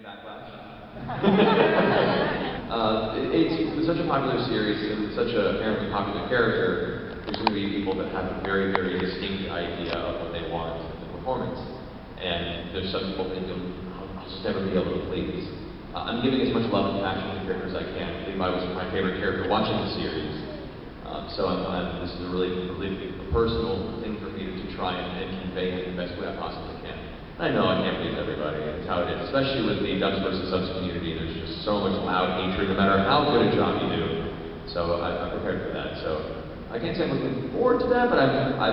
backlash. It's such a popular series and such an apparently popular character. There's going to be people that have a very, very distinct idea of what they want in the performance. And there's some people that I'll just never be able to please. I'm giving as much love and passion to the character as I can. Levi was my favorite character watching the series. This is a really personal thing for me to try and convey in the best way I possibly can. I know I can't please everybody, it's how it is, especially with the Ducks versus Subs community. There's just so much loud hatred, no matter how good a job you do. So I'm prepared for that. So I can't say I'm looking forward to that, but I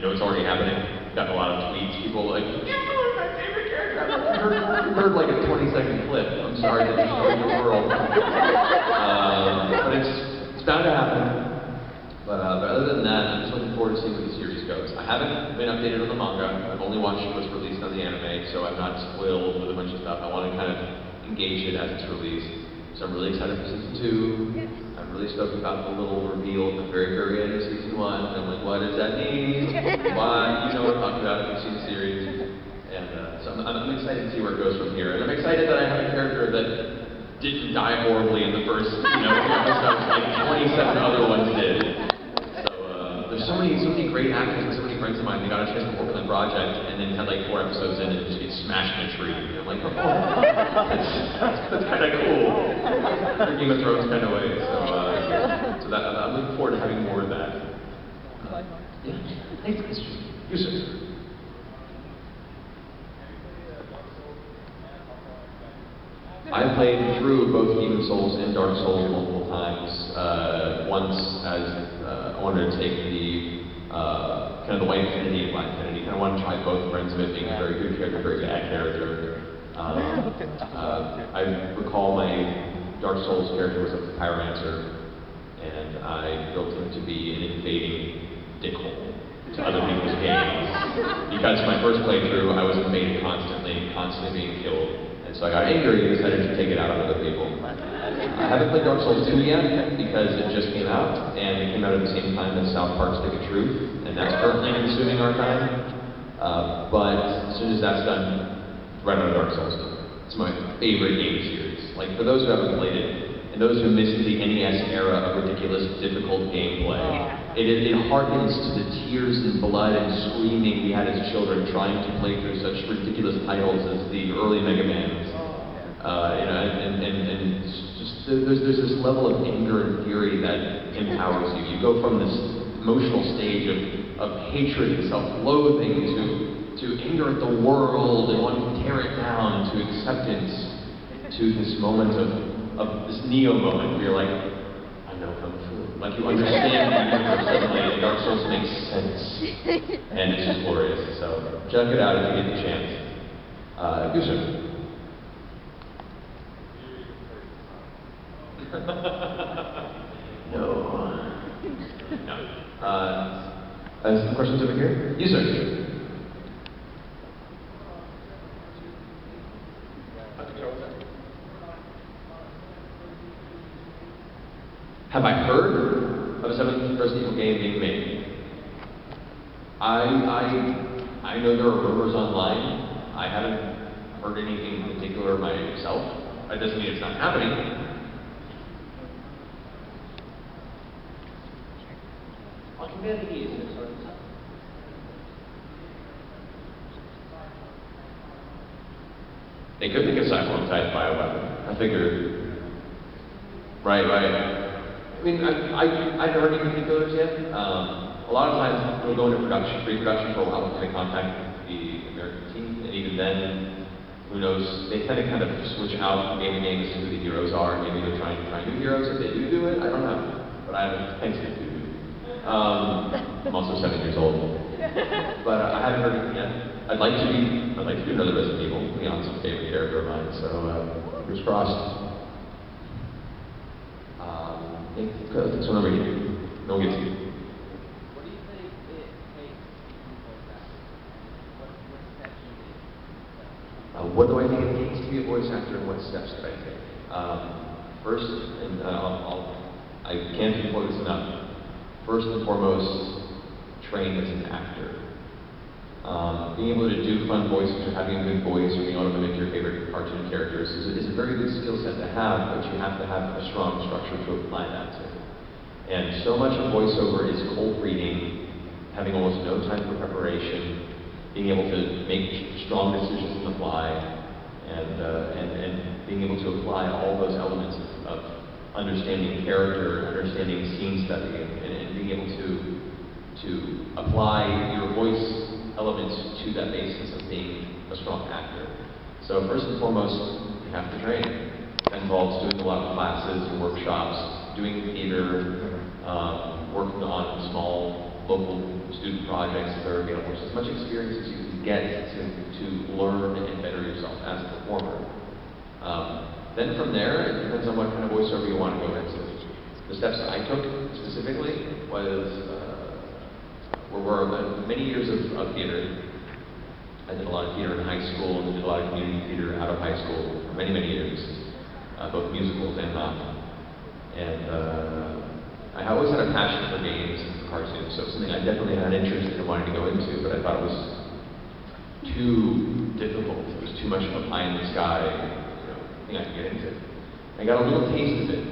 know it's already happening. I've gotten a lot of tweets, people like, yeah, my favorite character. You heard like a 20-second clip. I'm sorry to destroy your world. But it's bound to happen. But other than that, I'm just looking forward to seeing where the series goes. I haven't been updated on the manga. I've only watched what's released on the anime, so I'm not spoiled with a bunch of stuff. I want to kind of engage it as it's released. So I'm really excited for season 2. Yes. I'm really stoked about the little reveal at the very, very end of season 1. I'm like, what does that mean? Why? You know what I'm talking about if you've seen the series. And so I'm excited to see where it goes from here. And I'm excited that I have a character that didn't die horribly in the first, episodes, like 27 other ones did. There's so many great actors and so many friends of mine that got a chance to work on the project and then had like 4 episodes in and just get smashed in a tree. And I'm like, oh, that's kind of cool. The Game of Thrones kind of way. So I'm looking forward to having more of that. Yeah. Thanks. You sir. I've played through both Demon Souls and Dark Souls multiple times. Once as I wanted to take the kind of the white infinity and black infinity. Kind of wanted to try both friends of it, being a very good character, very bad character. I recall my Dark Souls character was a pyromancer, and I built him to be an invading dickhole to other people's games. Because my first playthrough, I was invaded constantly being killed. So I got angry and decided to take it out on other people. I haven't played Dark Souls 2 yet because it just came out, and it came out at the same time as South Park's Stick of Truth, and that's currently consuming our time. But as soon as that's done, right on Dark Souls 2. It's my favorite game series. Like, for those who haven't played it, and those who missed the NES era of ridiculous, difficult gameplay, it harkens to the tears and blood and screaming we had as children trying to play through such ridiculous titles as the early Mega Mans. There's this level of anger and fury that empowers you. You go from this emotional stage of hatred and self-loathing to anger at the world and wanting to tear it down, to acceptance, to this moment of this Neo moment where you're like, I know Kung Fu. Like you understand the universe suddenly, and Dark Souls makes sense. And it's just glorious. So check it out if you get the chance. Yusuf. No. Some questions over here? Yes, sir. Have I heard of a 7th Resident Evil game being made? I know there are rumors online. I haven't heard anything in particular myself. That doesn't mean it's not happening. They could think of Cyclone type bioweapon. I figured. Right. I mean, I haven't heard any particulars yet. A lot of times we'll go into pre-production for a while to contact the American team, and even then, who knows, they tend to kind of switch out game to game as to who the heroes are. Maybe they're trying to find new heroes. If they do it, I don't know. But I haven't, thanks to you. I'm also 7 years old. But I haven't heard anything yet. I'd like to do another Resident Evil. Leon's a favorite character of mine, so fingers crossed. That's what I'm reading. No one gets you. What do you think it takes to be voice actor? What do I think it takes to be a voice actor, and what steps did I take? First, and I can't employ this enough. First and foremost, train as an actor. Being able to do fun voices or having a good voice or being able to mimic your favorite cartoon characters is a very good skill set to have, but you have to have a strong structure to apply that to. And so much of voiceover is cold reading, having almost no time for preparation, being able to make strong decisions on the fly, and being able to apply all those elements of understanding character, understanding scene study, and being able to apply your voice elements to that basis of being a strong actor. So first and foremost, you have to train. That involves doing a lot of classes and workshops, doing theater, working on small local student projects that are available. Just as much experience as you can get to learn and better yourself as a performer. Then from there, it depends on what kind of voiceover you want to go into. The steps that I took specifically were many years of theater. I did a lot of theater in high school and did a lot of community theater out of high school for many, many years, both musicals and not. And I always had a passion for games and for cartoons, so it's something I definitely had an interest in and wanted to go into, but I thought it was too difficult. It was too much of a pie in the sky, thing I could get into. I got a little taste of it,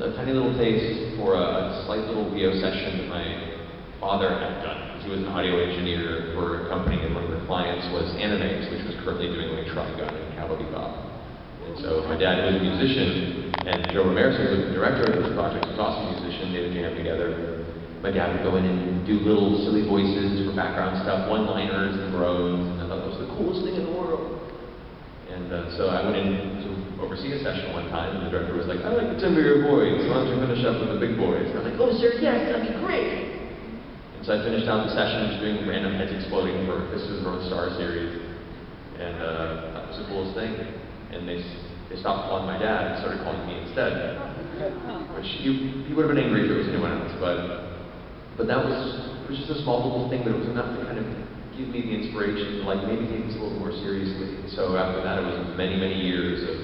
a tiny little taste for a slight little VO session that my father had done. He was an audio engineer for a company, and one of their clients was Animes, which was currently doing like Trigun and Cowboy Bebop. And so my dad was a musician, and Mercer was the director of this project. He was also a musician. They would jam together. My dad would go in and do little silly voices for background stuff, one-liners and groans, and I thought that was the coolest thing in the world. And so I went in to oversee a session one time, and the director was like, "I like the timbre of your voice. Why don't you finish up with the big boys?" And I'm like, "Oh, sir, yes, that'd be great." So I finished out the session just doing random heads exploding for This Is the North Star series, and that was the coolest thing. And they stopped calling my dad and started calling me instead, which he would have been angry if it was anyone else, but that was just a small little thing, but it was enough to kind of give me the inspiration to like maybe take this a little more seriously. So after that, it was many, many years of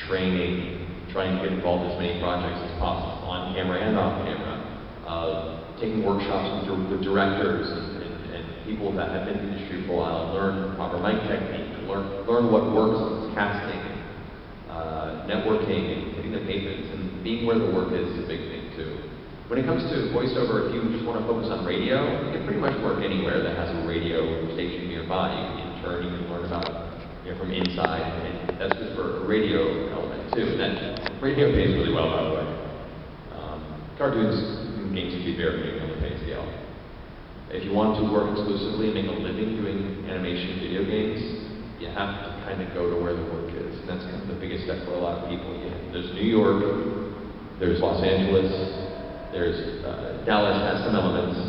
training, trying to get involved in as many projects as possible, on camera and off camera. Taking workshops with directors and people that have been in the industry for a while and learn proper mic technique, learn what works with casting, networking, hitting the pavements, and being where the work is a big thing too. When it comes to voiceover, if you just want to focus on radio, you can pretty much work anywhere that has a radio station nearby. You can intern, you can learn about from inside, and that's good for a radio element too. And that radio pays really well, by the way. Cartoons games can be very big on the pay scale. If you want to work exclusively and make a living doing animation video games, you have to kind of go to where the work is, and that's kind of the biggest step for a lot of people. There's New York, there's Los Angeles, there's Dallas has some elements,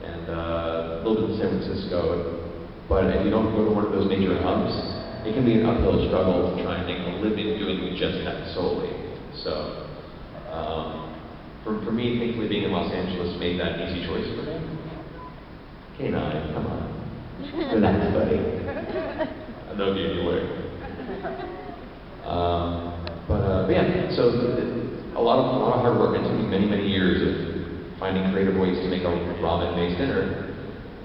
and a little bit of San Francisco, but if you don't go to one of those major hubs, it can be an uphill struggle to try and make a living doing just that solely. So, for me, thankfully being in Los Angeles made that an easy choice for me. K9, come on. Relax, buddy. I love you anyway. But yeah, so a lot of hard work. It took me many, many years of finding creative ways to make a ramen-based dinner.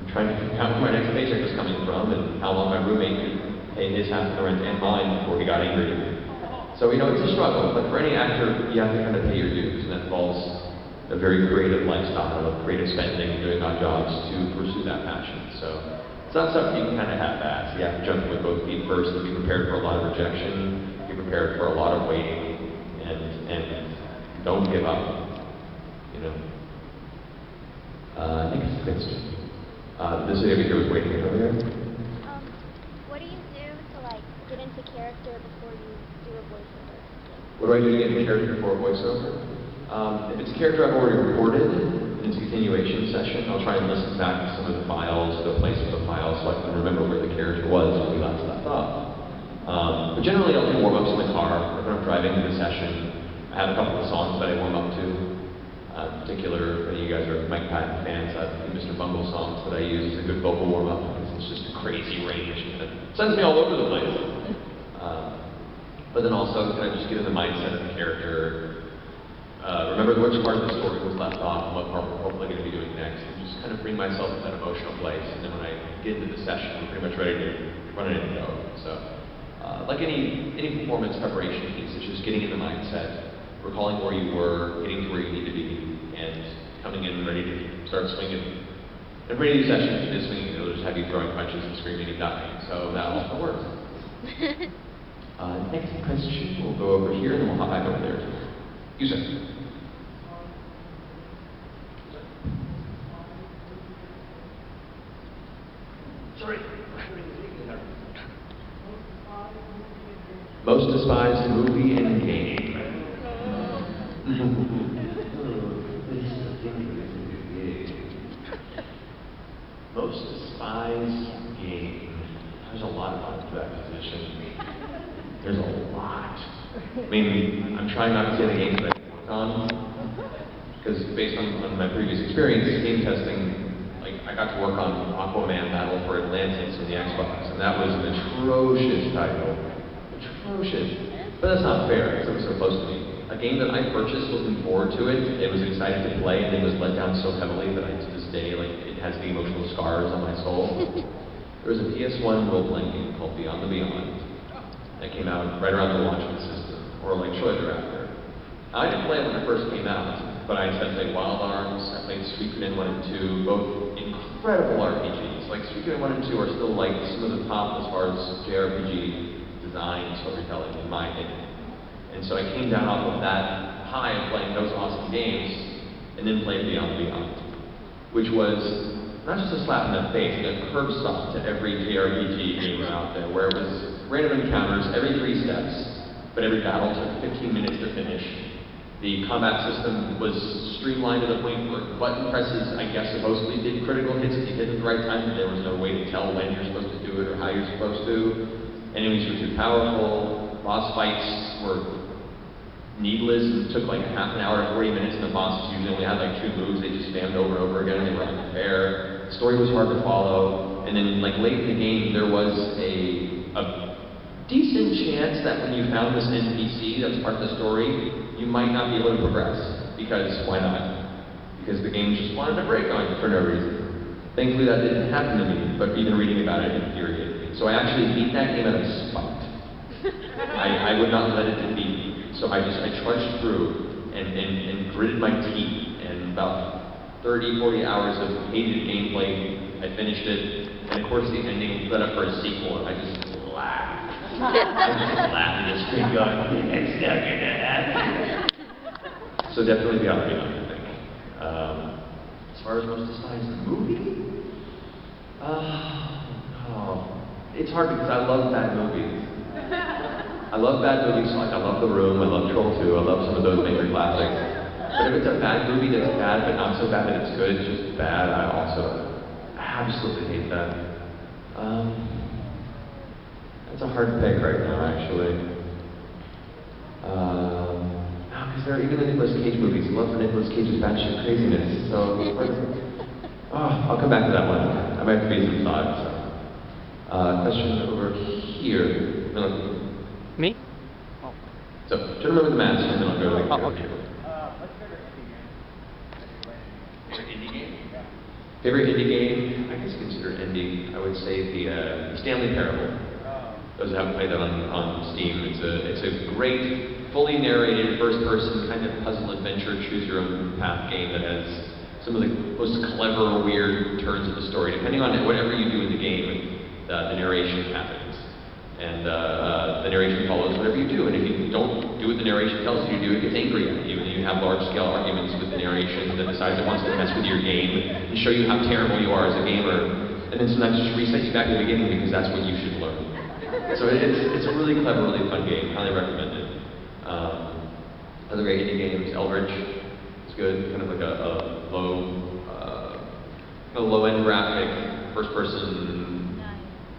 I'm trying to figure out where my next paycheck was coming from and how long my roommate could pay his half of the rent and mine before he got angry at me. So, it's a struggle, but for any actor, you have to kind of pay your dues, and that involves a very creative lifestyle of creative spending, doing odd jobs to pursue that passion. So, it's not something you can kind of half-ass. You have to jump in with both feet first and be prepared for a lot of rejection, be prepared for a lot of waiting, and don't give up, Next question. This lady over here was waiting earlier. What do you do to, get into character before you do a voiceover? What do I do to get into character before a voiceover? If it's a character I've already recorded, and it's a continuation session, I'll try and listen back to some of the files, the place of the files, so I can remember where the character was when we last left off. But generally, I'll do warm-ups in the car, or when I'm driving to the session. I have a couple of songs that I warm up to. In particular, if any of you guys are Mike Patton fans, I have Mr. Bungle songs that I use as a good vocal warm-up, because it's just a crazy range, and it sends me all over the place. But then also, can I just get in the mindset of the character, remember which part of the story was left off and what part we're hopefully going to be doing next, and just kind of bring myself to that emotional place. And then when I get into the session, I'm pretty much ready to run it and go. So like any performance preparation piece, it's just getting in the mindset, recalling where you were, getting to where you need to be, and coming in ready to start swinging. And many of these sessions, you just swinging, they'll just have you throwing punches and screaming and dying. So that also works. Next question, we'll go over here and then we'll hop back over there. You, sir. Sorry. Most despised movie and game. Most despised game. There's a lot of fun to that position. There's a lot. I mean, I'm trying not to say the games that I worked on, because based on my previous experience, game testing, like I got to work on Aquaman Battle for Atlantis on the Xbox, and that was an atrocious title. Atrocious. But that's not fair, because it was so close to me. A game that I purchased looking forward to it, it was excited to play, and it was let down so heavily that to this day, like, it has the emotional scars on my soul. There was a PS1 role-playing game called Beyond the Beyond that came out right around the launch of the system, or like shortly thereafter. I didn't play it when it first came out, but I played Wild Arms, I played Suikoden 1 and 2, both incredible RPGs. Like Suikoden 1 and 2 are still like some of the top as far as JRPG design and storytelling, in my opinion. And so I came down off of that high of playing those awesome games, and then played Beyond Beyond, which was not just a slap in the face, but a curb stop to every JRPG gamer out there, where it was random encounters every 3 steps, but every battle took 15 minutes to finish. The combat system was streamlined to the point where button presses, I guess, supposedly did critical hits if you hit at the right time, but there was no way to tell when you're supposed to do it or how you're supposed to. Enemies were too powerful, boss fights were needless and took like half an hour to 40 minutes, and the bosses usually only had like 2 moves they just spammed over and over again, and they were unfair. The story was hard to follow, and then like late in the game there was a decent chance that when you found this NPC that's part of the story, you might not be able to progress, because why not? Because the game just wanted to break on you for no reason. Thankfully that didn't happen to me, but even reading about it infuriated me. So I actually beat that game out of spite. I would not let it defeat me. So I trudged through and gritted my teeth, and about 30, 40 hours of hated gameplay, I finished it, and of course the ending led up for a sequel, and I just laughed. I just laughed and just screamed going, it's not gonna happen. So definitely Beyond Beyond, I think. As far as most despised movie? It's hard because I love bad movies. I love bad movies, like I love The Room, I love Troll 2, I love some of those major classics. But if it's a bad movie that's bad, but not so bad that it's good, it's just bad, I absolutely hate that. That's a hard pick right now, actually. Because there are even the Nicolas Cage movies. I love for Nicolas Cage's batshit craziness, so I'll come back to that one. I might have to be some thought. Question over here. Me? Oh. So, turn over the mask and then I'll go to the okay. Favorite indie game? Favorite indie game? I guess consider indie. I would say the Stanley Parable. Those who haven't played that on Steam, it's a great, fully narrated, first-person kind of puzzle adventure, choose-your-own-path game that has some of the most clever, weird turns of the story. Depending on whatever you do in the game, the narration happens. And the narration follows whatever you do. And if you don't do what the narration tells you to do, it gets angry at you. And you have large-scale arguments with the narration that decides it wants to mess with your game and show you how terrible you are as a gamer. And then sometimes just reset you back to the beginning because that's what you should learn. So it's a really clever, really fun game. Highly recommend it. Other great indie games, Eldritch is good. Kind of like a low-end graphic, first-person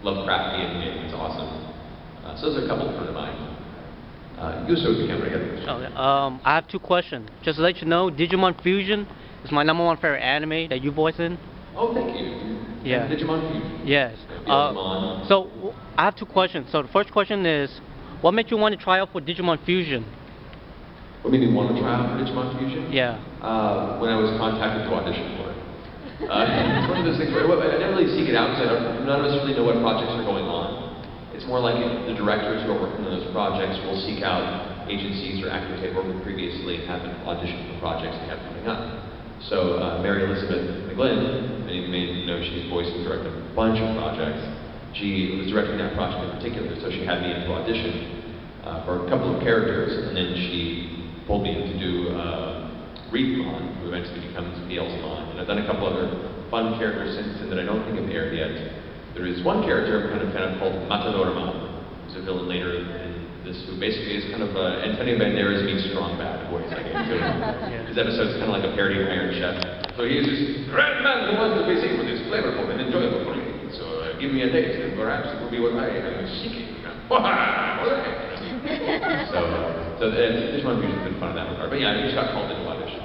Lovecraftian game. It's awesome. So those are a couple that come to mind. You show the camera again. Okay. I have 2 questions. Just to let you know, Digimon Fusion is my #1 favorite anime that you voice in. Oh, thank you. Yeah. Digimon Fusion. Yes. So I have 2 questions. So the first question is, what made you want to try out for Digimon Fusion? What made me want to try out for Digimon Fusion? Yeah. When I was contacted to audition for it. It's one of those things where I didn't really seek it out because none of us really know what projects are going on. it's more like the directors who are working on those projects will seek out agencies or actors they've worked with previously and have them audition for projects they have coming up. So Mary Elizabeth McGlynn, many of you may know she's voiced and directed a bunch of projects. She was directing that project in particular, so she had me in to audition for a couple of characters, and then she pulled me in to do Digimon, who eventually becomes Mon. And I've done a couple other fun characters since then that I don't think have aired yet. There is one character I'm kind of fan of called Matsuri, who's a villain later in this, who basically is kind of Antonio Banderas meets strong bad voice, I guess. His episode's kind of like a parody of Iron Chef. So he is this grand man who wants to be seen with his flavorful and enjoyable food. So give me a date, and perhaps it will be what I am seeking. So this one has been fun in that regard. But yeah, I just got called into audition.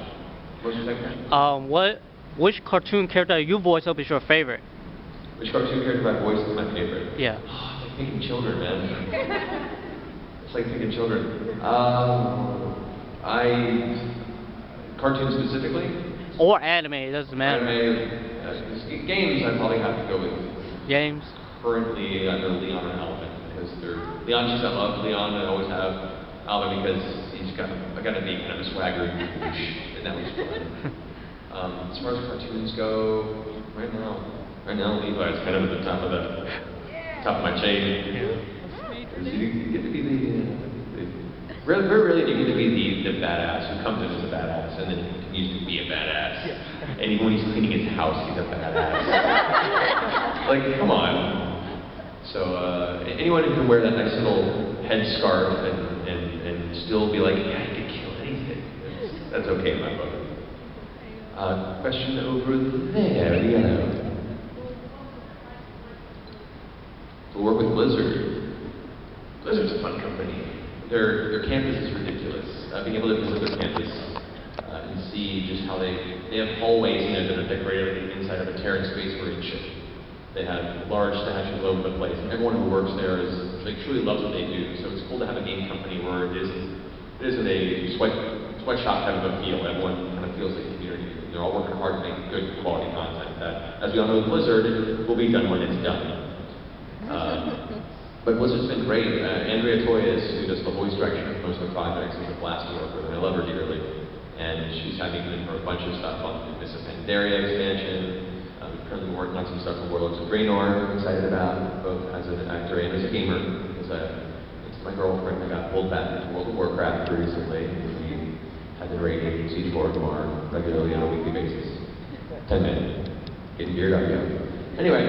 What was your second question? Which cartoon character you voice up is your favorite? Which cartoon character I voiced is my favorite? Yeah. Oh, it's like picking children, man. It's like picking children. Cartoons specifically? Or anime, it doesn't matter. Anime, games I'd probably have to go with. Games? Currently, either Leon or Alvin, because Leon, just I love Leon, I always have. Alvin, because I got to be kind of a swagger douche, and that was fun. As far as cartoons go, right now Levi's kind of at the top of my chain. You get to be really you get to be the badass who comes in as a badass and then continues to be a badass. And even when he's cleaning his house, he's a badass. Like, come on. So anyone who can wear that nice little headscarf and still be like, yeah, I could kill anything. That's okay in my book. Question over there, Yellow. We work with Blizzard. Blizzard's a fun company. Their campus is ridiculous. Being able to visit their campus and see just how they have hallways in there that are decorated on the inside of a Terran Space Marine ship. They have large statues all over the place, and everyone who works there truly loves what they do. So it's cool to have a game company where it isn't a sweatshop type of a feel. Everyone kind of feels like a community. They're all working hard to make good quality content that, as we all know with Blizzard, will be done when it's done. But Blizzard's been great. Andrea Toyes, who does the voice direction of most of the projects, is a blast to work with, and I love her dearly. And she's had me in for a bunch of stuff on the Miss Pandaria expansion. We've currently been working on some stuff for Warlords of Draenor I'm excited about, both as an actor and as a gamer. Because it's my girlfriend, I got pulled back into World of Warcraft recently. We have been raiding Siege of Orgrimmar regularly on a weekly basis. 10 minutes. Getting geared up, yeah. Anyway,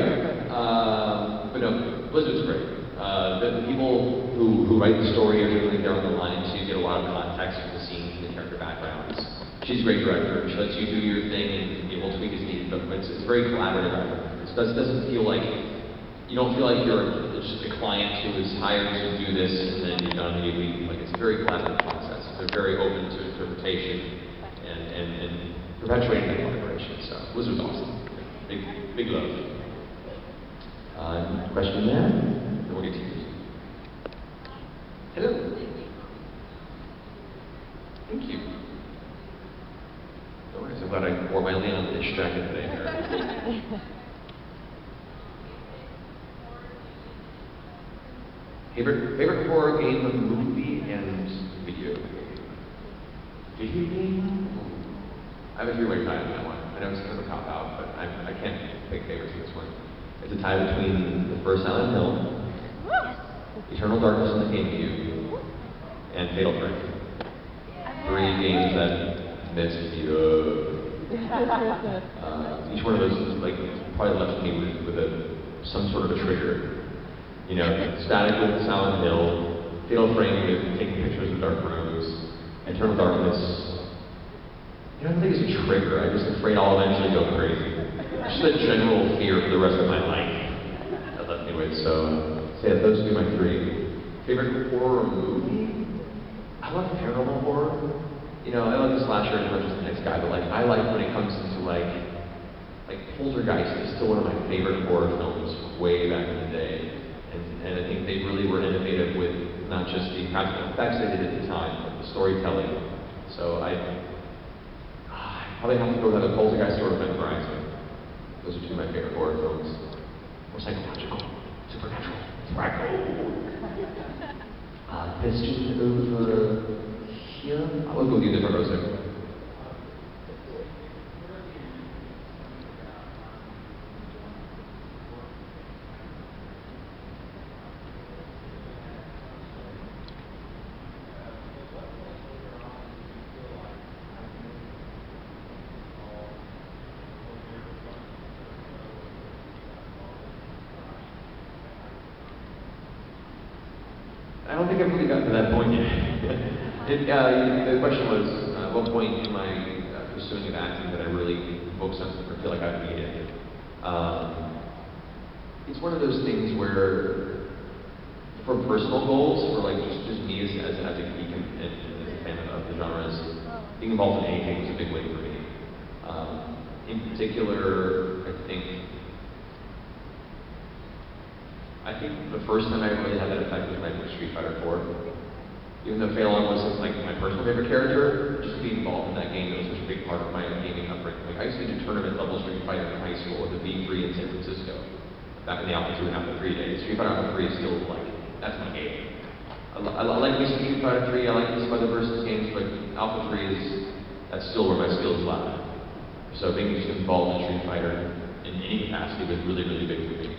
but no, Blizzard's great. The people who write the story are really there on the line, so you get a lot of context from the scenes and the character backgrounds. She's a great director. She lets you do your thing and be able to tweak as needed, but it's very collaborative. It doesn't feel like, you don't feel like you're just a client who is hired to do this and then you're done immediately. Like, it's a very collaborative process. They're very open to interpretation and perpetuating that collaboration. So Blizzard's awesome. Big love. Question there? Then we'll get to you. Hello. Thank you. No worries. I'm glad I wore my Leon Fish jacket today. Favorite horror game, movie, and video game? Video game? I have a three-way tie on that one. I know it's kind of a cop-out, but I can't pick favorites in this one. It's a tie between the first Silent Hill, Eternal Darkness in the GameCube, and Fatal Frame. Three games that messed me up. Each one of those is probably left me with some sort of a trigger. You know, Static with Silent Hill, Fatal Frame with taking pictures of dark rooms, Eternal Darkness. I don't think it's a trigger. I'm just afraid I'll eventually go crazy. Just a general fear for the rest of my life. That left me with. So yeah, those would be my three. Favorite horror movie? I love paranormal horror. You know, I love the slasher as much as the next guy, but I like when it comes into like Poltergeist is still one of my favorite horror films way back in the day. And I think they really were innovative with not just the practical effects they did at the time, but the storytelling. So I probably have to go with the Poltergeist or Event Horizon. Those are two of my favorite horror films. More psychological, supernatural. Question over here. I'll go with you, different rows there. I don't think I've really gotten to that point yet. The question was, at what point am I pursuing an acting that I really focus on or feel like I've made it? It's one of those things where, for personal goals, for like just me as a geek and as a fan of the genres, being involved in anything was a big win for me. In particular, I think the first time I really had that effect was when I played Street Fighter 4. Even though Phelan wasn't like my personal favorite character, just being involved in that game was such a big part of my gaming upbringing. Like I used to do tournament level Street Fighter in high school at the V3 in San Francisco, back in the Alpha 2 and Alpha 3 days. Street Fighter Alpha 3 is still like, that's my game. I like me some Street Fighter 3, I like me some other versus games, but Alpha 3 that's still where my skills lie. So being just involved in Street Fighter in any capacity was really, really big for me.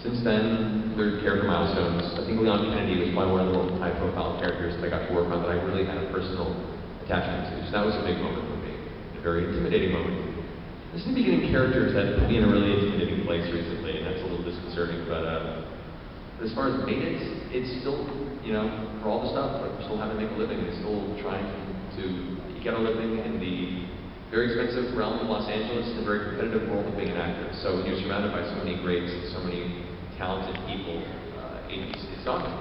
Since then, third character milestones. I think Leon Kennedy was probably one of the most high-profile characters that I got to work on that I really had a personal attachment to. So that was a big moment for me, a very intimidating moment. I seem to be getting characters that put me in a really intimidating place recently, and that's a little disconcerting. But as far as maintenance, it's still, for all the stuff, like we're still having to make a living, and still trying to get a living in the very expensive realm of Los Angeles and a very competitive world of being an actor. So when you're surrounded by so many greats and so many talented people, it's daunting.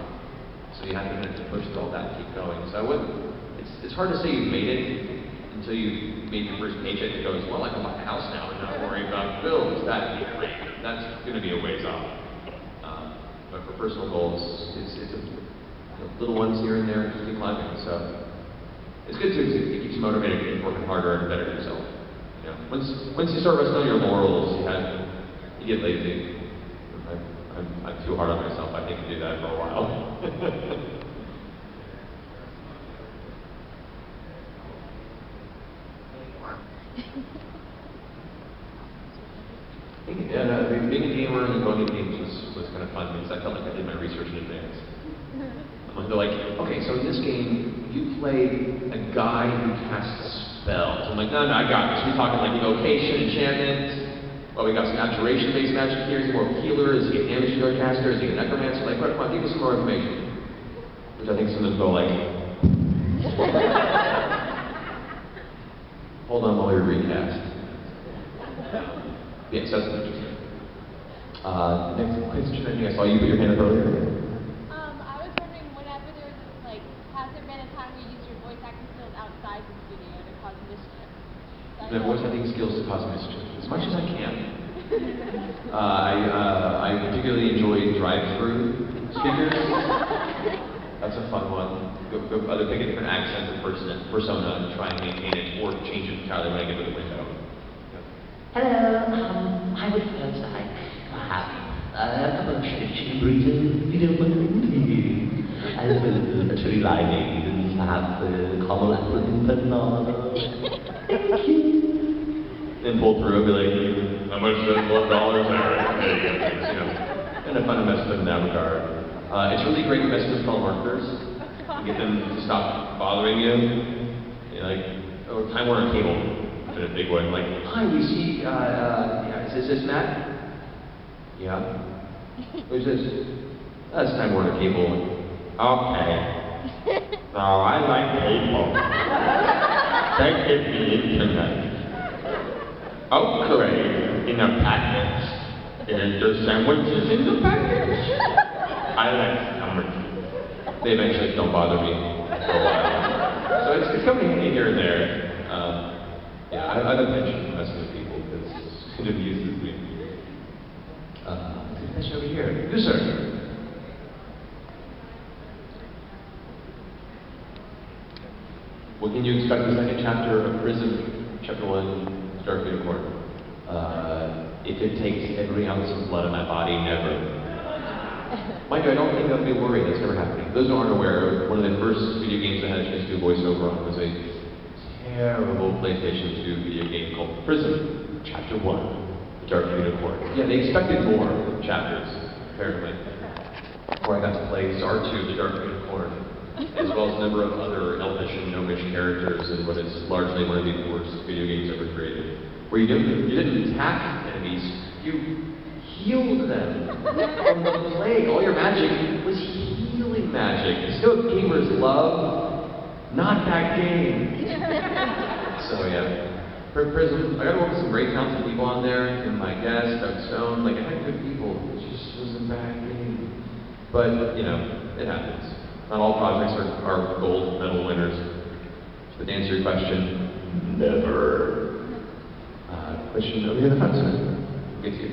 So you have to kind of push through all that and keep going. So it's hard to say you've made it until you made your first paycheck that goes, well, I can buy a house now and not worry about bills. That's going to be a ways off. But for personal goals, it's little ones here and there, just keep climbing. So it's good too, because it keeps you motivated to keep working harder and better yourself. Once you start resting on your laurels, you get lazy. I'm too hard on myself. I think to do that for a while. Being a gamer and going to games was kind of fun because I felt like I did my research in advance. They're like, okay, so in this game, you play a guy who casts spells. I'm like, no, I got this. We're talking like evocation, enchantment. Well, we got some abjuration-based magic here. Is he more of a healer? Is he a damage dealer caster? Is he a necromancer? Like, come on, give me some more information. Which I think some of them go like, hold on while we recast. Yeah, so that's interesting. Next question, I think I saw you put your hand up earlier. I was wondering, whenever there was, has there been a time where you used your voice acting skills outside the studio to cause mischief? My voice acting skills to cause mischief, as much as I can. I particularly enjoy drive-through speakers. That's a fun one. Either pick a different accent or persona and try and maintain it, or change it entirely when I get to the window. Hello, I would first like to have a couple of chicken burritos, if you don't mind. As well as 2 linings and perhaps a caramel apple and banana. Thank you. Then pull through and be like, how much is that $12 there? And a fun investment in that regard. It's really great investment for marketers. You get them to stop bothering you. Or Time Warner Cable, it's been a big one. Like, hi, we see, is this Matt? Yeah. Who's this? That's Time Warner Cable. Okay. So I like cable. They give me internet. Oh, great. In a package. Is there sandwiches in the package? I like sandwiches. They eventually don't bother me for a while. So it's coming in here and there. I've eventually messing with people because it amuses me. There's a question over here. Yes, sir. What can you expect in the second chapter of Prism, Chapter 1, Dark Unicorn? If it takes every ounce of blood in my body, never. mind you, I don't think that would be a worry. That's never happening. For those who aren't aware, one of the first video games I had a chance to do voiceover on was a terrible PlayStation 2 video game called Prism, Chapter 1, The Dark Unicorn. Yeah, they expected more chapters, apparently. Before I got to play Star 2, The Dark Unicorn, as well as a number of other elfish and gnomish characters in what is largely one of the worst video games ever created. Where you didn't attack enemies, you healed them from the plague. All your magic was healing magic. You see what gamers love? Not that game. So yeah. For Prism, I got to work with some great talented people on there, and my guest, Doug Stone, like I had good people. It just was a bad game. But, you know, it happens. Not all projects are gold medal winners. But to answer your question, never. Question over here in the front, sir. Good to you.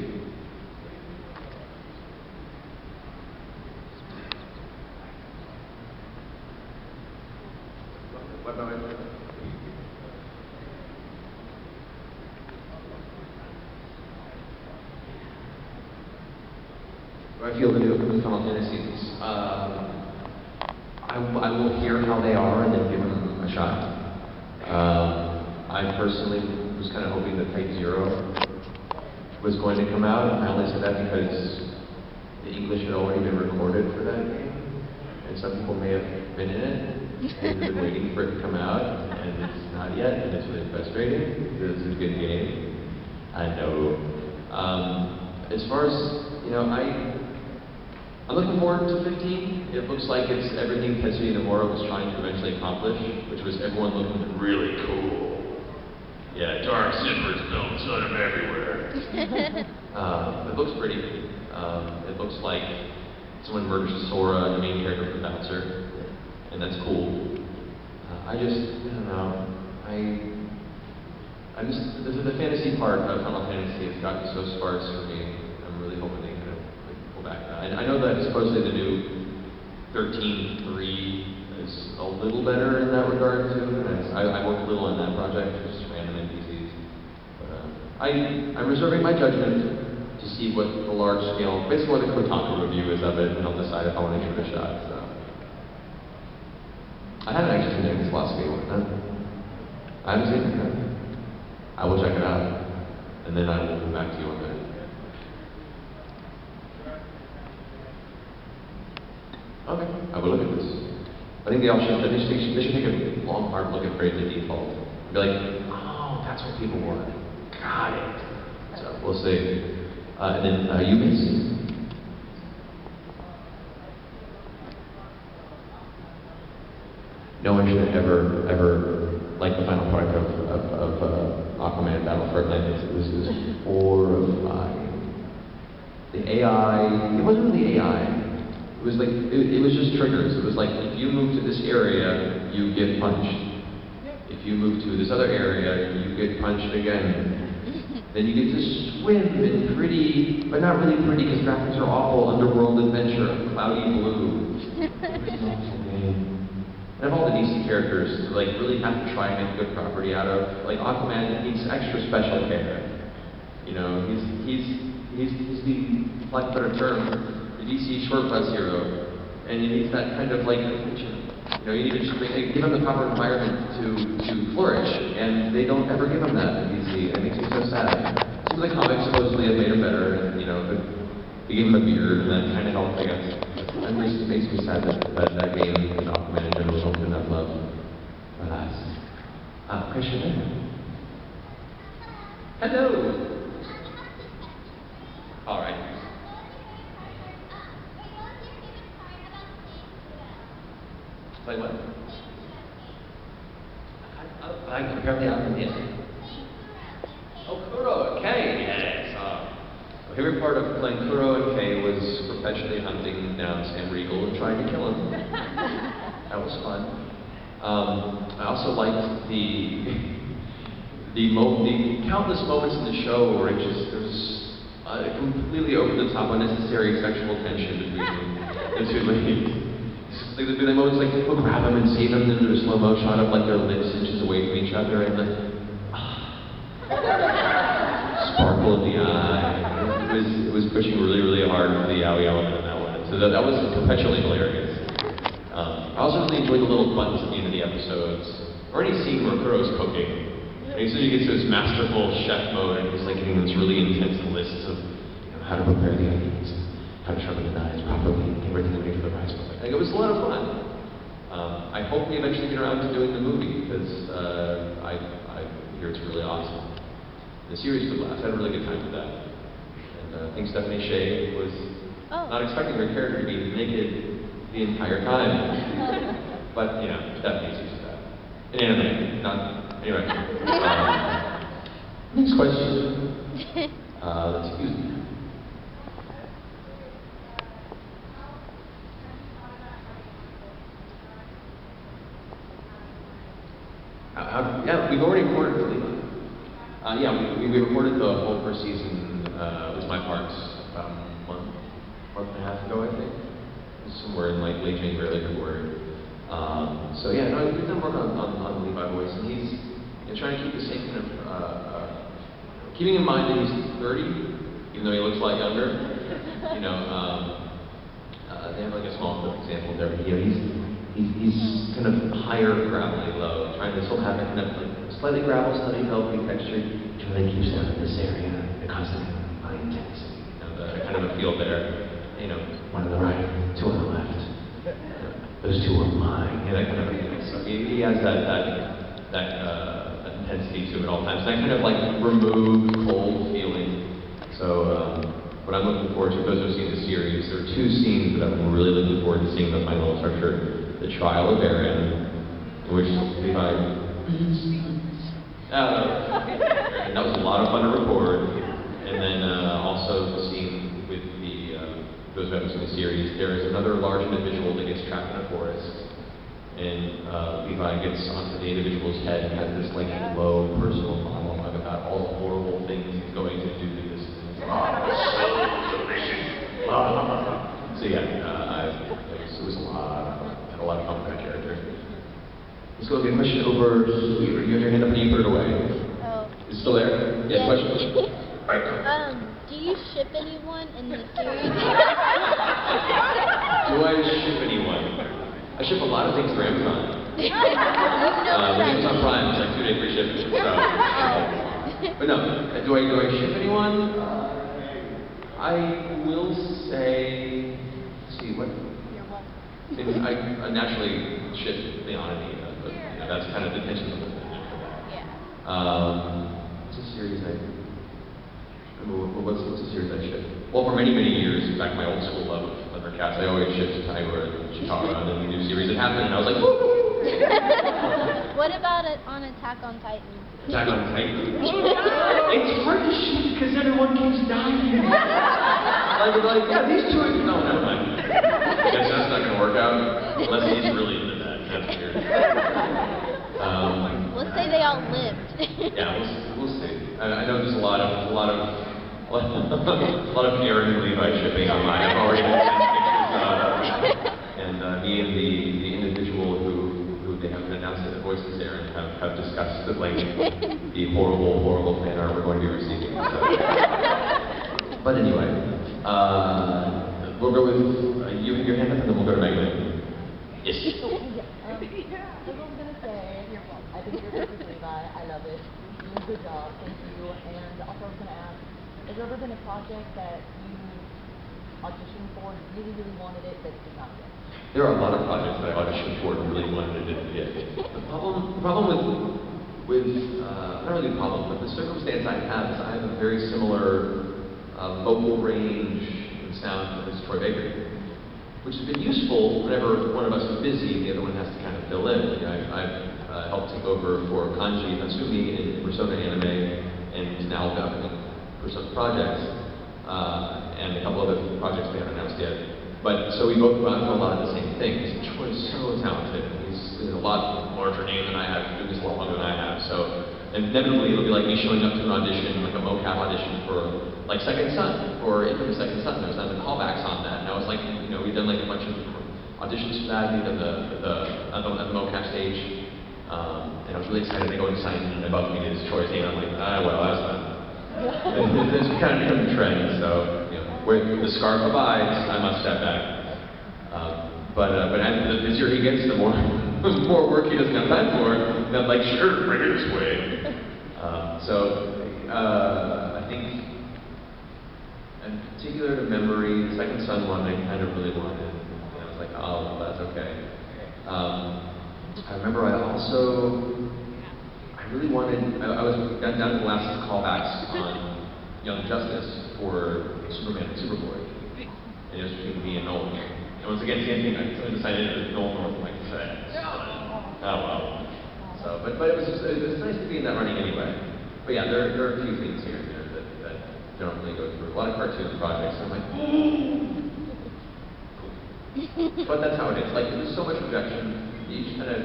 What about it? I feel the new Final Fantasies. I will hear how they are and then give them a shot. I personally was kind of hoping that Type 0 was going to come out, and I only said that because the English had already been recorded for that game, and some people may have been in it, and they've been waiting for it to come out, and it's not yet, and it's really frustrating, because it's a good game. I know. As far as, you know, I'm looking forward to 15. It looks like it's everything Tetsuya Nomura was trying to eventually accomplish, which was everyone looking really cool. Yeah, dark zippers don't sort of everywhere. It looks pretty. It looks like someone murders Sora, the main character from Bouncer, and that's cool. I don't know. The fantasy part of Final Fantasy has gotten so sparse for me. I'm really hoping they kind of pull back that. I know that supposedly the new 13.3 is a little better in that regard too. I worked a little on that project, just random NPCs. But I'm reserving my judgment to see what the large scale, basically what the Kotaku review is of it, and I'll decide if I want to give it a shot. So. I haven't actually seen this philosophy one, huh? I haven't seen it, huh? I will check it out, and then I will come back to you on that. Okay, I will look at this. I think they should take a long, hard look at Bravely Default. And be like, oh, that's what people want. Got it. So we'll see. And then you miss. No one should ever like the final product of Aquaman Battle for Atlantis. It was horrifying. The AI, it wasn't really AI. It was like, it was just triggers. It was like, if you move to this area, you get punched. If you move to this other area, you get punched again. Then you get to swim in pretty, but not really pretty because graphics are awful, underworld adventure of cloudy blue. It was an awful game. And of all the DC characters to like really have to try and make a good property out of, like Aquaman needs extra special care. You know, he's the, like a better term, DC short bus hero, and he needs that kind of like attention. You know, you need to just give him the proper environment to flourish, and they don't ever give him that in DC. It makes me so sad. Some of the comics supposedly have made him better, and you know, but they gave him a beard, and that kind of helped, I guess. And it just makes me sad that game and Aquaman in general don't get enough love. Question. Hello. All right. Play what? Apparently I'm in it. Oh, Kuro, Kay, yes. My favorite part of playing Kuro and Kay was perpetually hunting down Sam Riegel and trying to kill him. That was fun. I also liked the countless moments in the show where there was completely over-the-top, unnecessary sexual tension between the two ladies. Like there'd be the moments like people grab them and save them, and then there's a slow-mo shot of like their lips inches away from each other, and the sparkle in the eye. It was pushing really, really hard for the yaoi element in that one. So that was perpetually hilarious. I also really enjoyed the little buttons at the end of the episodes, or any scene where Kuro's cooking. And as soon as he gets to his masterful chef mode, and he's like getting this really intense lists of how to prepare the onions, how to sharpen the knives properly, get everything ready for the rice. Like, it was a lot of fun. I hope we eventually get around to doing the movie, because I hear it's really awesome. The series was a blast. I had a really good time with that. And I think Stephanie Shea was not expecting her character to be naked the entire time. But, you know, Stephanie's used to that. In anime, not... Anyway. Next question. Excuse me. Yeah, we've already recorded for Lima. Yeah, we recorded the whole first season. It was my parts about a month and a half ago, I think. It was somewhere in like late January, early February. So yeah, no, we've done work on the Levi voice, and he's trying to keep the same kind of keeping in mind that he's 30, even though he looks like younger. You know, they have like a small clip example there. You know, he's kind of higher gravelly low, trying to still have that kind of like slightly gravel, slightly velvety texture. Trying to keep down in this area because of my intensity. You know, the kind of a feel there. You know, one on the right, two on the left. Those two are mine. You know, that kind of a feel. So he has that intensity to him at all times. That kind of like removed, cold feeling. So what I'm looking forward to, those who have seen the series, there are two scenes that I'm really looking forward to seeing the final structure. The trial of Aaron, in which Levi, and that was a lot of fun to record. And then also the scene with those who haven't seen the series, there is another large individual that gets trapped in a forest. And Levi gets onto the individual's head and has this like low personal monologue about all the horrible things he's going to do to this. So delicious. So yeah, it was a lot of fun. A lot of fun with that character. Let's go get a question over here. You have your hand up and you put it away. Oh. Is it still there? Yes, question? Right. Do you ship anyone in the series? Do I ship anyone? I ship a lot of things for Amazon. Amazon Prime is like 2-day free shipping. So, but no, do I ship anyone? I will say, let's see, what? I naturally ship Leonity, but you know, that's kind of the tension of it. What's a series what's a series I ship? Well, for many, many years, back in my old school love of Thundercats, I always shipped Tiger and Chitara, and then the new series had happened, and I was like, woo! What about it on Attack on Titan? Attack on Titan? It's hard to ship because everyone keeps dying. Like, yeah, these two, no, never mind. I guess that's not going to work out unless he's really into that. That's weird. Let's say they all lived. Yeah, we'll see. I know there's a lot of Aaron and Levi shipping online. I've already sent pictures of, and me and the individual who they haven't announced that the voices Aaron have discussed the horrible fan art we're going to be receiving. So. But anyway. We'll go with you have your hand up, and then we'll go to Megan. Yes. I was going to say, I think you're perfect, Levi. I love it. You're doing a good job. Thank you. And also, I was going to ask, has there ever been a project that you auditioned for, really, really wanted it, that did not get? There are a lot of projects that I auditioned for and really wanted it to get. The problem with not really the problem, but the circumstance I have is I have a very similar vocal range sound as Troy Baker, which has been useful whenever one of us is busy and the other one has to kind of fill in. You know, I've helped take over for Kanji Matsuri in Persona Anime and now the Persona projects and a couple other projects we haven't announced yet. But so we both run through a lot of the same things. Troy's so talented. He's a lot larger name than I have, doing this a lot longer than I have. So inevitably it'll be like me showing up to an audition, like a mocap audition for like Second Son, or Infamous Second Son. There's none of the callbacks on that. And I was like, you know, we've done like a bunch of auditions for that. We did at the mocap stage. And I was really excited to go and sign in above me is Troy's name. I'm like, well, that's not. It's kind of become a trend. So, you know, where the scarf abides, I must step back. But as the busier he gets, the more more work he doesn't have time for. And I'm like, sure, bring it this way. I think, in particular to memory, the second son one I kind of really wanted. And I was like, oh, that's okay. I remember I really wanted, I was down to the last callbacks on Young Justice for Superman and Superboy. And it was between me and Nolan. And once again, same thing, I decided that Nolan wasn't like to say. Oh well. So, but it was nice to be in that running anyway. But yeah, there are a few things here and there that don't really go through. A lot of cartoon projects, and I'm like, but that's how it is. Like, there's so much rejection. You just kind of,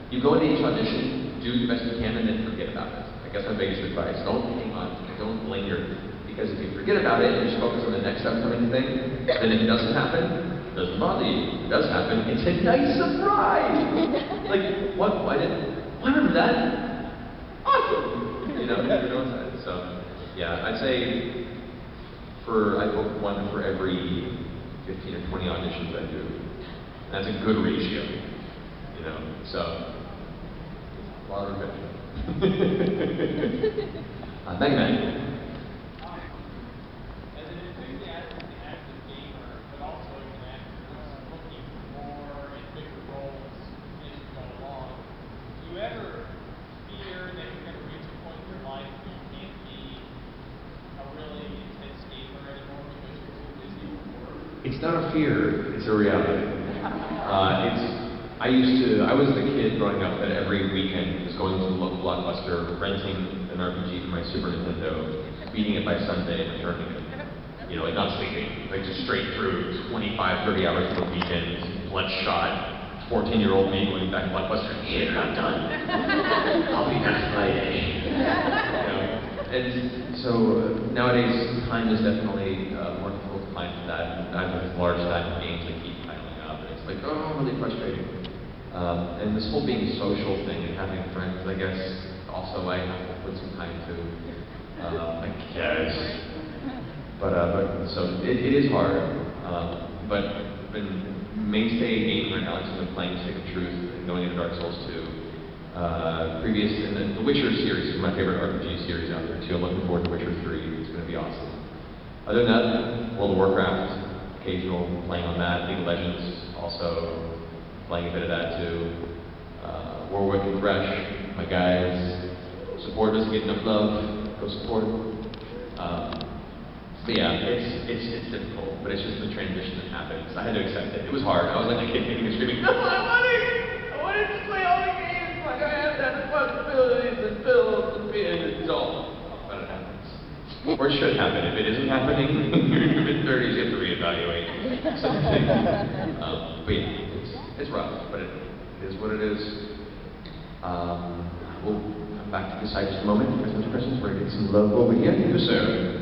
you go into each audition, do the best you can, and then forget about it. I guess my biggest advice: don't hang on, don't linger. Because if you forget about it and just focus on the next upcoming thing, then if it doesn't happen, it doesn't bother you. If it does happen, it's a nice surprise. Like, what? Why remember that? Awesome! You know, so, yeah, I'd say I book one for every 15 or 20 auditions I do. That's a good ratio, you know, so, a lot of rejection. Thank you, man. It's not a fear, it's a reality. I was the kid growing up that every weekend was going to the local Blockbuster, renting an RPG for my Super Nintendo, beating it by Sunday and returning it. You know, like not sleeping, like just straight through 25, 30 hours of the weekend, bloodshot, 14-year-old me going back to Blockbuster, shit, I'm done. I'll be back Friday. You know? And so nowadays, time is definitely more difficult to find for that. I have a large stack of games that keep piling up, and it's like, oh, really frustrating. And this whole being social thing and having friends, I guess, also I have to put some time to, I guess. But so it is hard. But been mainstay game right now has been playing Stick of Truth and going into Dark Souls 2. And the Witcher series is my favorite RPG series out there too. I'm looking forward to Witcher 3. It's going to be awesome. Other than that, World of Warcraft, occasional playing on that. League of Legends, also playing a bit of that too. Warwick and Thresh, my guys. Support doesn't get enough love. Go support. But yeah, it's difficult, but it's just the transition that happens. I had to accept it. It was hard. I was like a kid kicking and screaming, no, I wanted to play all the games. Like I have that responsibilities and bills and it's all. But it happens. Or it should happen. If it isn't happening, you're in your mid-30s, you have to reevaluate something. But yeah, it's rough, but it is what it is. We'll come back to this side just a moment. If there's any questions, we're going to get some love over here. Yes, sir.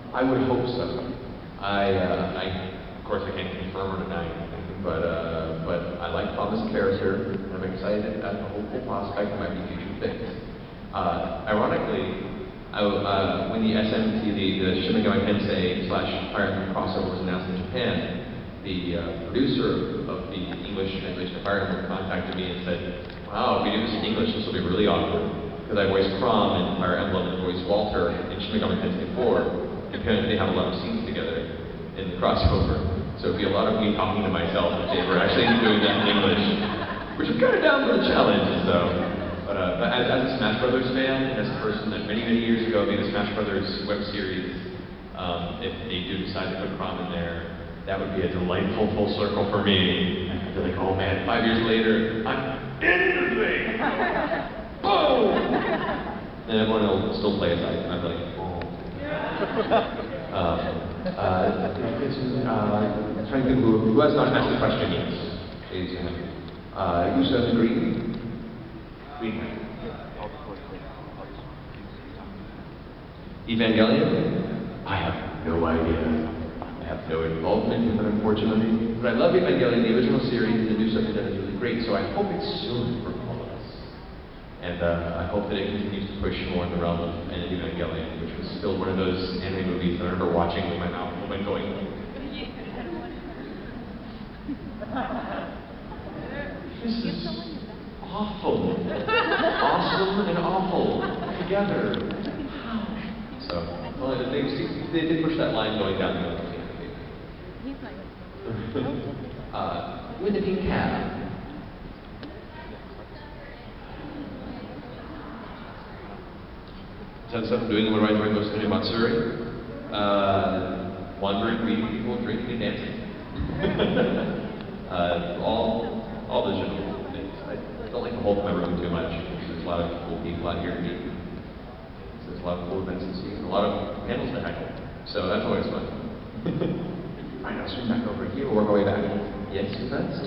I would hope so. Of course, I can't confirm or deny anything, but I like Thomas' character, and I'm excited at the hopeful prospect there might be future things. Ironically, when the SMTV, the Shin Megami Tensei / Fire Emblem crossover was announced in Japan, the producer of the English translation of Fire Emblem contacted me and said, wow, if we do this in English, this will be really awkward. Because I voiced Crom in Fire Emblem and voiced Walter in Shin Megami Tensei 4. Apparently they have a lot of scenes together in the crossover. So it'd be a lot of me talking to myself if they were actually doing that in English. Which is kind of down for the challenge, so. But as a Smash Brothers fan, and as a person that many years ago made a Smash Brothers web series, if they do decide to put Crom in there, that would be a delightful full circle for me. I'd be like, oh man, 5 years later, I'm in the thing! Boom! And everyone will still play it, and I'm like, oh. Trying to think who has not asked the question yet. Is you said green? Green. Evangelion? I have no idea. I have no involvement with it, unfortunately. But I love Evangelion, the original series, and the new stuff is really great, so I hope it's soon for all of us. And I hope that it continues to push more in the realm of Evangelion, which was still one of those anime movies that I remember watching with my mouth open going. This is awful. Awesome and awful together. So, well, they did push that line going down the middle of the anime. With the pink cat. Done stuff I'm doing when I go to Matsuri. Wandering, meeting people, drinking and dancing. all digital things. I don't like to hold my room too much. There's a lot of cool people out here to meet. There's a lot of cool events to see and a lot of panels to heckle. So that's always fun. Alright, now swing back over here. We'll work our way back. Yes, you first.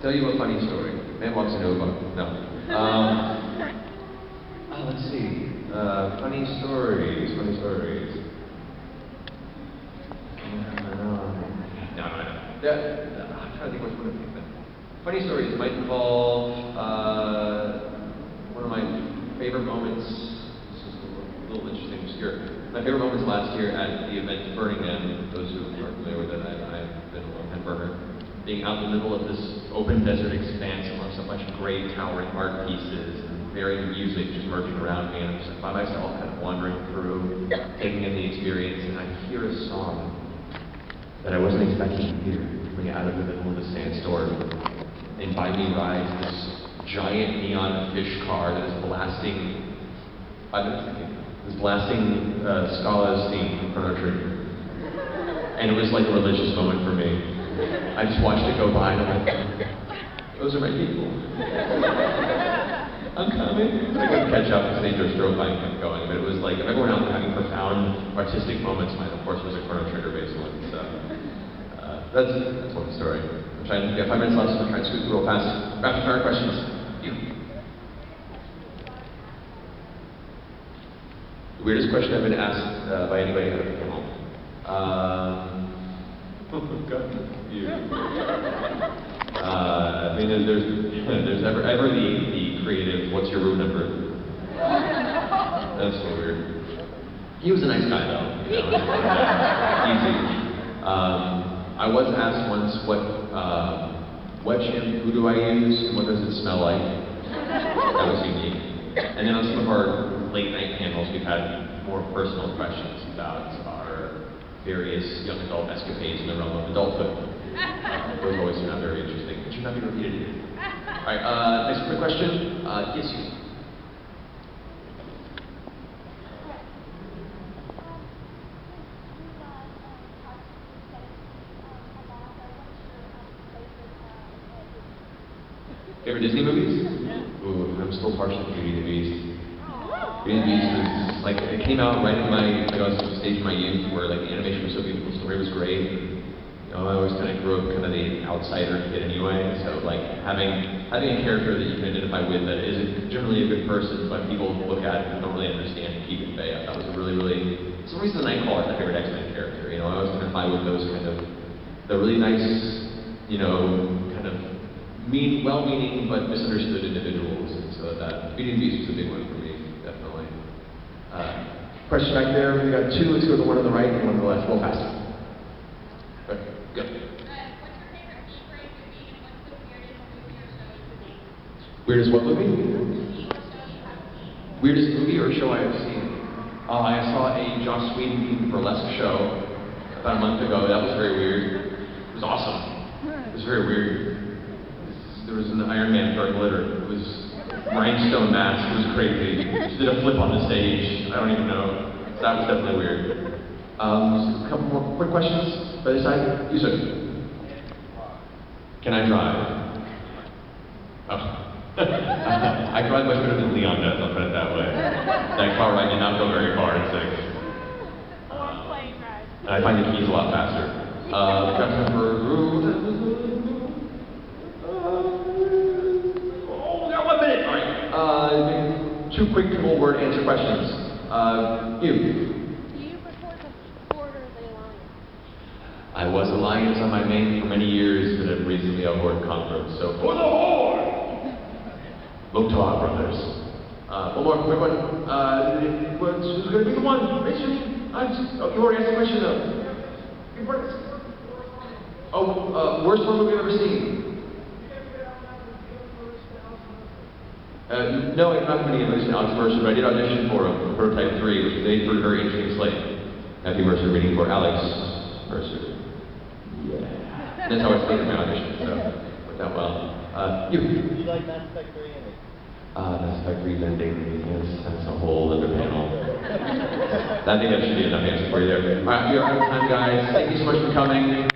Tell you a funny story. Man walks into a bar. No. Let's see. Funny stories. No. Yeah, I'm trying to think which one to think. Funny stories might involve one of my favorite moments. This is a little interesting, obscure. My favorite moments last year at the event Burning Man. Those who are familiar with it, I've been a long-time burner. Being out in the middle of this open desert expanse amongst a bunch of great towering art pieces and varying music just merging around me, and I'm just by myself kind of wandering through, taking in the experience, and I hear a song that I wasn't expecting to hear coming out of the middle of the sandstorm, and by me rides this giant neon fish car that is blasting, 5 minutes I think, this blasting Scala's theme from Chrono Trigger. And it was like a religious moment for me. I just watched it go by and I'm like, those are my people. I'm coming. I couldn't catch up because they just drove by and kept going. But it was like, if everyone else was having profound artistic moments, mine of course was a Chrono Trigger based one. So that's one story. I'm trying to get 5 minutes left, so I'm trying to scoot real fast. Rapid fire questions. You. The weirdest question I've been asked by anybody who came home. Oh God, you. I mean, there's ever the creative, what's your room number? That's so weird. He was a nice guy though, you know, easy. I was asked once what shampoo do I use and what does it smell like? That was unique. And then on some of our late night panels, we've had more personal questions about our various young adult escapades in the realm of adulthood. Those always turn out very interesting. It should not be repeated here. Alright, next quick question. Yes, you. Favorite Disney movies? Ooh, I'm still partial to Beauty and the Beast. Beauty and the Beast was like, it came out right in my, like I was at the stage of my youth where like the animation was so beautiful, the story was great. You know, I always kind of grew up kind of the outsider kid anyway, so like having a character that you can identify with that isn't generally a good person, but people look at it and don't really understand and keep at bay. I thought was a really, it's the reason I call it my favorite X-Men character. You know, I always identify with those kind of, the really nice, you know, kind of well-meaning but misunderstood individuals, and so that Beauty and the Beast was a big one for me, definitely. Question back there. We got two. Let's go to the one on the right and one on the left. Real fast. Okay, go. What's your favorite E-grade movie and what's the weirdest movie or show you've seen? Weirdest what movie? Weirdest movie or show I have seen? I saw a Joss Whedon burlesque show about a month ago. That was very weird. It was awesome. It was very weird. There was an Iron Man for glitter. It was rhinestone mask. It was crazy. She did a flip on the stage. I don't even know. That was definitely weird. A couple more quick questions. By this side, you sir. Can I drive? Oh. I drive much better than Leon does. I'll put it that way. That car ride did not go very far in 6. And I find the keys a lot faster. Two quick word answer questions. You. Do you prefer the Sport or the Alliance? I I was Alliance on my main for many years, but have recently outward Convert. So for the Horde! Loktar Brothers. One more quick one. Who's going to be the one? You already asked the question though. Worst one movie I've ever seen. No, I'm not going to get Alex Mercer, but I did audition for him, Prototype 3, which made for a very interesting slate. Matthew Mercer reading for Alex Mercer. Yeah. That's how I stated my audition, so worked out well. You like Mass Effect 3 ending? Mass Effect 3 ending, yes, that's a whole other panel. I think that should be enough answer for you there. Alright, we are out of time, guys. Thank you so much for coming.